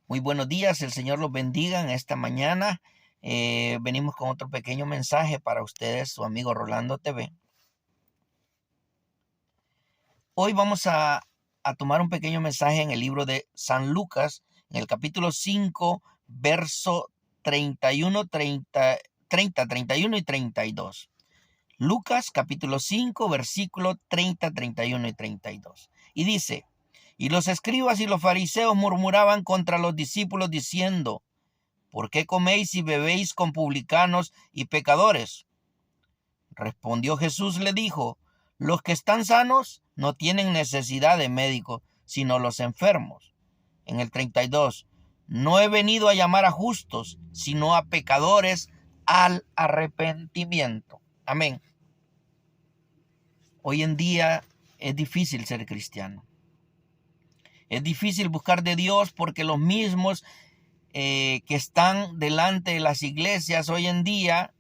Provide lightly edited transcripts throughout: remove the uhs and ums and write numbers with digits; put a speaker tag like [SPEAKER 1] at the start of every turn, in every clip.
[SPEAKER 1] Muy buenos días, el Señor los bendiga en esta mañana. Venimos con otro pequeño mensaje para ustedes, su amigo Rolando TV. Hoy vamos a tomar un pequeño mensaje en el libro de San Lucas, en el capítulo 5, verso 31, 31 y 32. Lucas capítulo 5, versículo 30, 31 y 32. Y dice: y los escribas y los fariseos murmuraban contra los discípulos diciendo: ¿por qué coméis y bebéis con publicanos y pecadores? Respondió Jesús, le dijo: los que están sanos no tienen necesidad de médico, sino los enfermos. En el 32, no he venido a llamar a justos, sino a pecadores al arrepentimiento. Amén. Hoy en día es difícil ser cristiano. Es difícil buscar de Dios porque los mismos que están delante de las iglesias hoy en día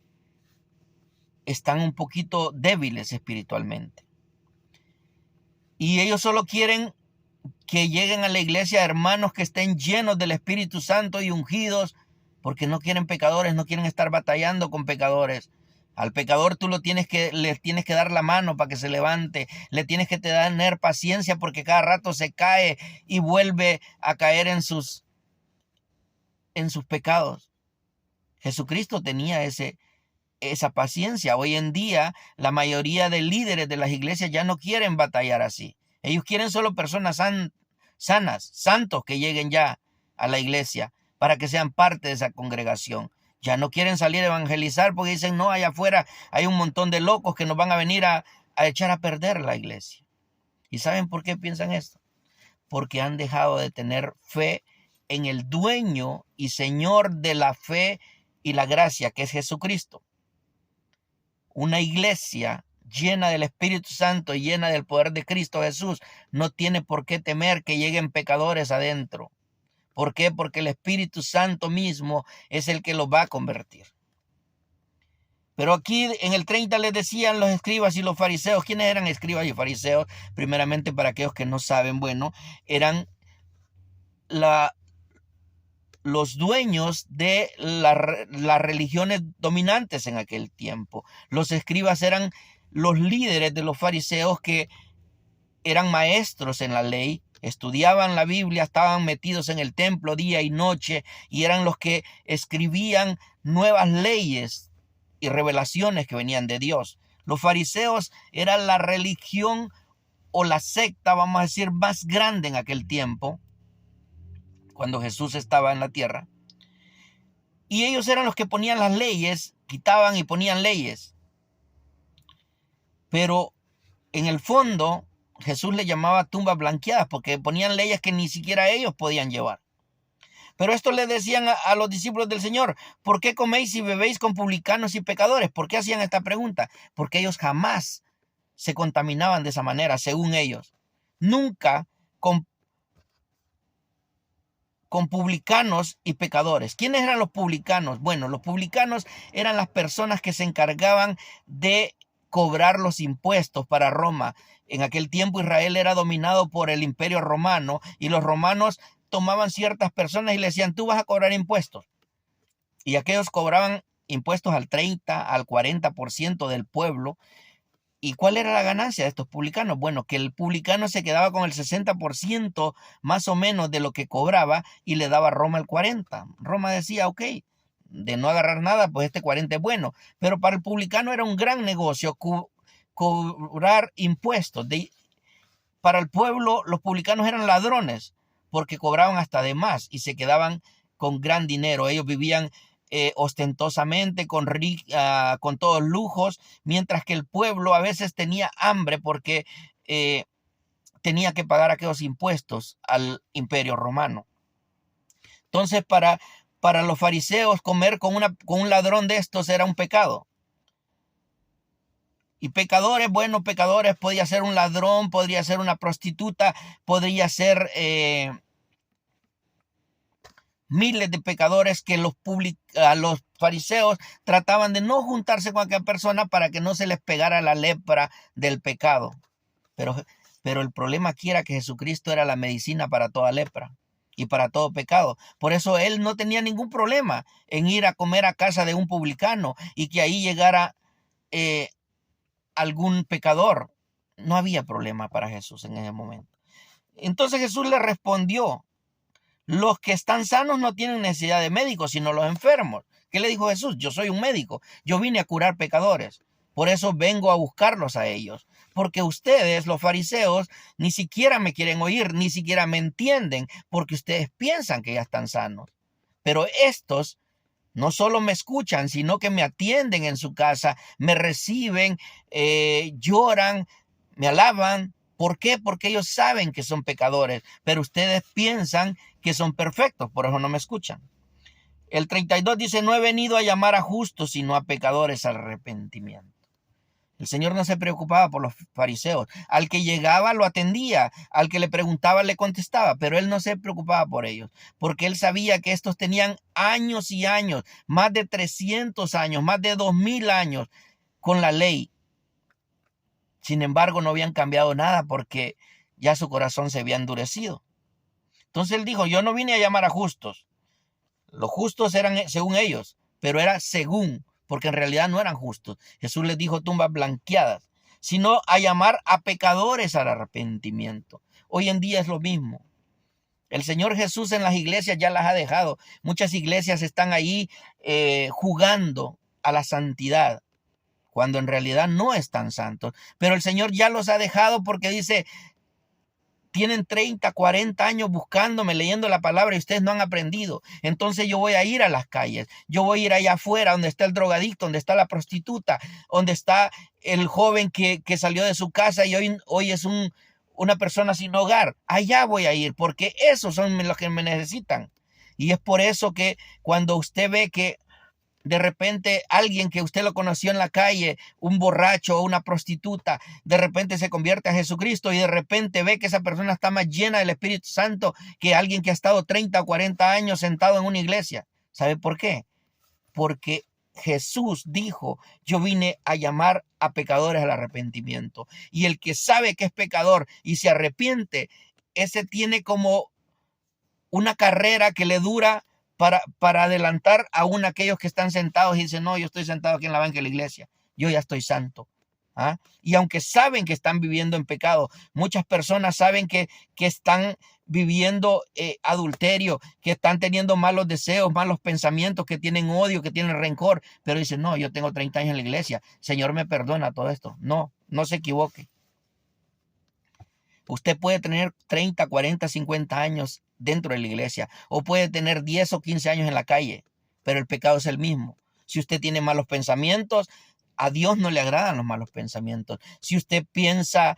[SPEAKER 1] están un poquito débiles espiritualmente. Y ellos solo quieren que lleguen a la iglesia hermanos que estén llenos del Espíritu Santo y ungidos, porque no quieren pecadores, no quieren estar batallando con pecadores. Al pecador tú le tienes que dar la mano para que se levante, le tienes que tener paciencia porque cada rato se cae y vuelve a caer en sus pecados. Jesucristo tenía esa paciencia. Hoy en día la mayoría de líderes de las iglesias ya no quieren batallar así. Ellos quieren solo personas sanas, santos que lleguen ya a la iglesia para que sean parte de esa congregación. Ya no quieren salir a evangelizar porque dicen: no, allá afuera hay un montón de locos que nos van a venir a echar a perder la iglesia. ¿Y saben por qué piensan esto? Porque han dejado de tener fe en el dueño y Señor de la fe y la gracia, que es Jesucristo. Una iglesia llena del Espíritu Santo y llena del poder de Cristo Jesús no tiene por qué temer que lleguen pecadores adentro. ¿Por qué? Porque el Espíritu Santo mismo es el que los va a convertir. Pero aquí en el 30 les decían los escribas y los fariseos. ¿Quiénes eran escribas y fariseos? Primeramente, para aquellos que no saben, eran los dueños de las religiones dominantes en aquel tiempo. Los escribas eran los líderes de los fariseos que eran maestros en la ley, estudiaban la Biblia, estaban metidos en el templo día y noche y eran los que escribían nuevas leyes y revelaciones que venían de Dios. Los fariseos eran la religión o la secta, vamos a decir, más grande en aquel tiempo, cuando Jesús estaba en la tierra. Y ellos eran los que ponían las leyes, quitaban y ponían leyes. Pero en el fondo Jesús le llamaba tumbas blanqueadas porque ponían leyes que ni siquiera ellos podían llevar. Pero esto le decían a los discípulos del Señor: ¿por qué coméis y bebéis con publicanos y pecadores? ¿Por qué hacían esta pregunta? Porque ellos jamás se contaminaban de esa manera, según ellos. Nunca con publicanos y pecadores. ¿Quiénes eran los publicanos? Bueno, los publicanos eran las personas que se encargaban de cobrar los impuestos para Roma. En aquel tiempo Israel era dominado por el Imperio Romano y los romanos tomaban ciertas personas y le decían: tú vas a cobrar impuestos. Y aquellos cobraban impuestos al 30, al 40% del pueblo. ¿Y cuál era la ganancia de estos publicanos? Bueno, que el publicano se quedaba con el 60% más o menos de lo que cobraba y le daba a Roma el 40%. Roma decía: ok, de no agarrar nada, pues este 40 es bueno. Pero para el publicano era un gran negocio cobrar impuestos. Para el pueblo, los publicanos eran ladrones porque cobraban hasta de más y se quedaban con gran dinero. Ellos vivían ostentosamente, con todos lujos, mientras que el pueblo a veces tenía hambre porque tenía que pagar aquellos impuestos al Imperio Romano. Entonces, para los fariseos, comer con un ladrón de estos era un pecado. Y pecadores, bueno, pecadores podía ser un ladrón, podría ser una prostituta, podría ser miles de pecadores que los fariseos trataban de no juntarse con aquella persona para que no se les pegara la lepra del pecado. Pero el problema aquí era que Jesucristo era la medicina para toda lepra. y para todo pecado. Por eso él no tenía ningún problema en ir a comer a casa de un publicano y que ahí llegara algún pecador. No había problema para Jesús en ese momento. Entonces Jesús le respondió: los que están sanos no tienen necesidad de médicos, sino los enfermos. ¿Qué le dijo Jesús? Yo soy un médico. Yo vine a curar pecadores. Por eso vengo a buscarlos a ellos. Porque ustedes, los fariseos, ni siquiera me quieren oír, ni siquiera me entienden, porque ustedes piensan que ya están sanos. Pero estos no solo me escuchan, sino que me atienden en su casa, me reciben, lloran, me alaban. ¿Por qué? Porque ellos saben que son pecadores, pero ustedes piensan que son perfectos, por eso no me escuchan. El 32 dice: no he venido a llamar a justos, sino a pecadores al arrepentimiento. El Señor no se preocupaba por los fariseos. Al que llegaba lo atendía, al que le preguntaba le contestaba, pero él no se preocupaba por ellos, porque él sabía que estos tenían años y años, más de 300 años, más de 2000 años con la ley. Sin embargo, no habían cambiado nada porque ya su corazón se había endurecido. Entonces él dijo: yo no vine a llamar a justos. Los justos eran según ellos, pero era según, porque en realidad no eran justos. Jesús les dijo tumbas blanqueadas, sino a llamar a pecadores al arrepentimiento. Hoy en día es lo mismo. El Señor Jesús en las iglesias ya las ha dejado. Muchas iglesias están ahí jugando a la santidad, cuando en realidad no están santos. Pero el Señor ya los ha dejado porque dice: tienen 30, 40 años buscándome, leyendo la palabra y ustedes no han aprendido. Entonces yo voy a ir a las calles. Yo voy a ir allá afuera donde está el drogadicto, donde está la prostituta, donde está el joven que salió de su casa y hoy es una persona sin hogar. Allá voy a ir porque esos son los que me necesitan. Y es por eso que cuando usted ve que de repente alguien que usted lo conoció en la calle, un borracho o una prostituta, de repente se convierte a Jesucristo y de repente ve que esa persona está más llena del Espíritu Santo que alguien que ha estado 30 o 40 años sentado en una iglesia. ¿Sabe por qué? Porque Jesús dijo: yo vine a llamar a pecadores al arrepentimiento. Y el que sabe que es pecador y se arrepiente, ese tiene como una carrera que le dura para adelantar aún aquellos que están sentados y dicen: no, yo estoy sentado aquí en la banca de la iglesia, yo ya estoy santo. ¿Ah? Y aunque saben que están viviendo en pecado, muchas personas saben que están viviendo adulterio, que están teniendo malos deseos, malos pensamientos, que tienen odio, que tienen rencor, pero dicen: no, yo tengo 30 años en la iglesia, Señor me perdona todo esto. No, no se equivoque. Usted puede tener 30, 40, 50 años dentro de la iglesia o puede tener 10 o 15 años en la calle, pero el pecado es el mismo. Si usted tiene malos pensamientos, a Dios no le agradan los malos pensamientos. Si usted piensa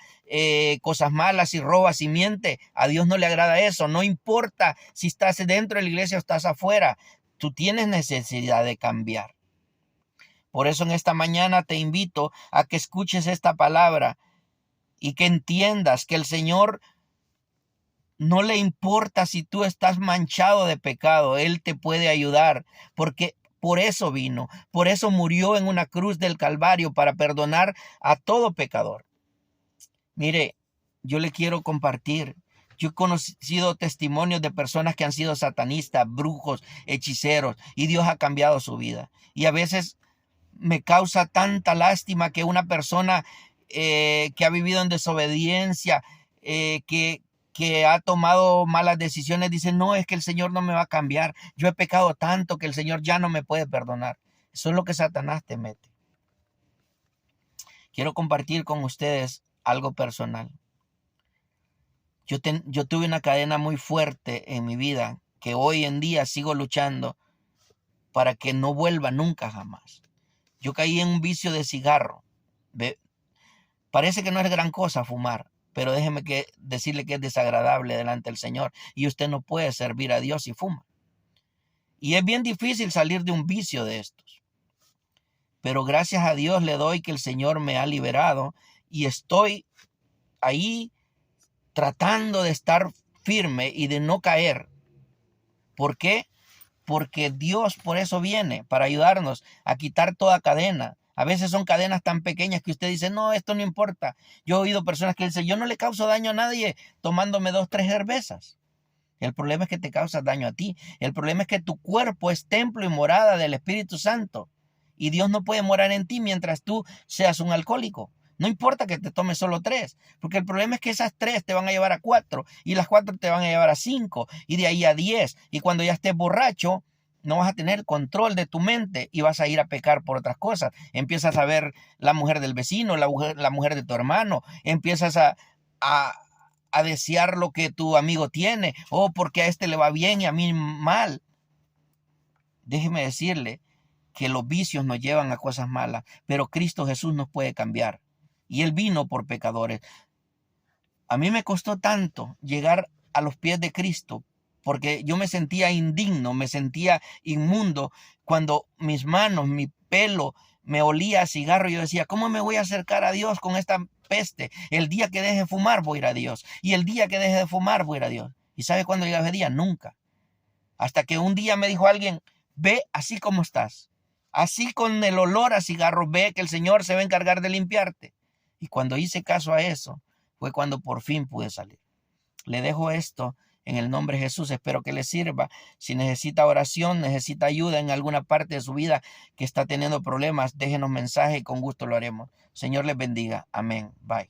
[SPEAKER 1] cosas malas y robas y miente, a Dios no le agrada eso. No importa si estás dentro de la iglesia o estás afuera, tú tienes necesidad de cambiar. Por eso en esta mañana te invito a que escuches esta palabra y que entiendas que el Señor no le importa si tú estás manchado de pecado. Él te puede ayudar porque por eso vino, por eso murió en una cruz del Calvario, para perdonar a todo pecador. Mire, yo le quiero compartir. Yo he conocido testimonios de personas que han sido satanistas, brujos, hechiceros, y Dios ha cambiado su vida. Y a veces me causa tanta lástima que una persona que ha vivido en desobediencia, que ha tomado malas decisiones, dice: no, es que el Señor no me va a cambiar. Yo he pecado tanto que el Señor ya no me puede perdonar. Eso es lo que Satanás te mete. Quiero compartir con ustedes algo personal. Yo tuve una cadena muy fuerte en mi vida que hoy en día sigo luchando para que no vuelva nunca jamás. Yo caí en un vicio de cigarro. Parece que no es gran cosa fumar, pero déjeme decirle que es desagradable delante del Señor y usted no puede servir a Dios si fuma. Y es bien difícil salir de un vicio de estos. Pero gracias a Dios le doy que el Señor me ha liberado y estoy ahí tratando de estar firme y de no caer. ¿Por qué? Porque Dios por eso viene, para ayudarnos a quitar toda cadena. A veces son cadenas tan pequeñas que usted dice: no, esto no importa. Yo he oído personas que dicen: yo no le causo daño a nadie tomándome 2, 3 cervezas. El problema es que te causas daño a ti. El problema es que tu cuerpo es templo y morada del Espíritu Santo. Y Dios no puede morar en ti mientras tú seas un alcohólico. No importa que te tomes solo 3, porque el problema es que esas 3 te van a llevar a 4 y las 4 te van a llevar a 5 y de ahí a 10. Y cuando ya estés borracho, no vas a tener control de tu mente y vas a ir a pecar por otras cosas. Empiezas a ver la mujer del vecino, la mujer de tu hermano. Empiezas a desear lo que tu amigo tiene. Oh, porque a este le va bien y a mí mal. Déjeme decirle que los vicios nos llevan a cosas malas, pero Cristo Jesús nos puede cambiar. Y Él vino por pecadores. A mí me costó tanto llegar a los pies de Cristo, porque yo me sentía indigno, me sentía inmundo cuando mis manos, mi pelo me olía a cigarro. Yo decía, ¿cómo me voy a acercar a Dios con esta peste? El día que deje de fumar voy a ir a Dios. Y el día que deje de fumar voy a ir a Dios. ¿Y sabe cuándo llega ese día? Nunca. Hasta que un día me dijo alguien, ve así como estás. Así con el olor a cigarro, ve que el Señor se va a encargar de limpiarte. Y cuando hice caso a eso, fue cuando por fin pude salir. Le dejo esto en el nombre de Jesús. Espero que le sirva. Si necesita oración, necesita ayuda en alguna parte de su vida que está teniendo problemas, déjenos mensaje y con gusto lo haremos. Señor les bendiga. Amén. Bye.